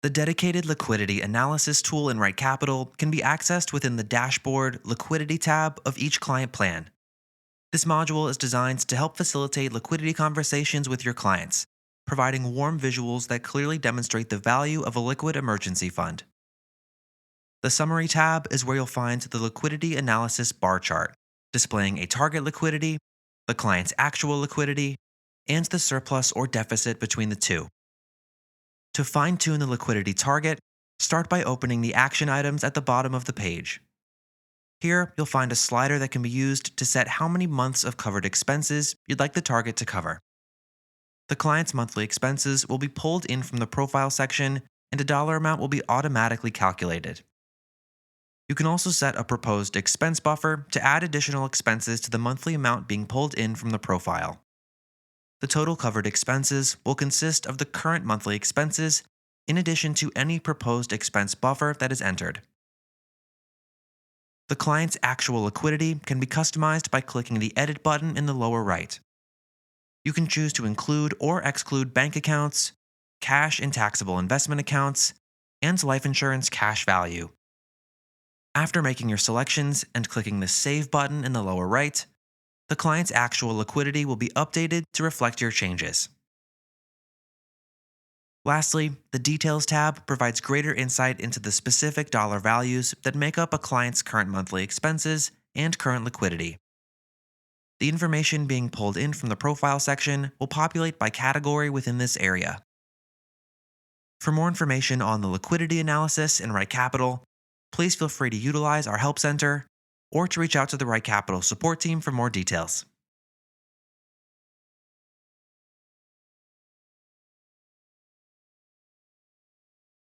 The dedicated liquidity analysis tool in RightCapital can be accessed within the Dashboard Liquidity tab of each client plan. This module is designed to help facilitate liquidity conversations with your clients, providing warm visuals that clearly demonstrate the value of a liquid emergency fund. The Summary tab is where you'll find the liquidity analysis bar chart, displaying a target liquidity, the client's actual liquidity, and the surplus or deficit between the two. To fine-tune the liquidity target, start by opening the action items at the bottom of the page. Here, you'll find a slider that can be used to set how many months of covered expenses you'd like the target to cover. The client's monthly expenses will be pulled in from the profile section, and a dollar amount will be automatically calculated. You can also set a proposed expense buffer to add additional expenses to the monthly amount being pulled in from the profile. The total covered expenses will consist of the current monthly expenses in addition to any proposed expense buffer that is entered. The client's actual liquidity can be customized by clicking the Edit button in the lower right. You can choose to include or exclude bank accounts, cash and taxable investment accounts, and life insurance cash value. After making your selections and clicking the Save button in the lower right, the client's actual liquidity will be updated to reflect your changes. Lastly, the Details tab provides greater insight into the specific dollar values that make up a client's current monthly expenses and current liquidity. The information being pulled in from the Profile section will populate by category within this area. For more information on the liquidity analysis in RightCapital, please feel free to utilize our Help Center or to reach out to the RightCapital support team for more details.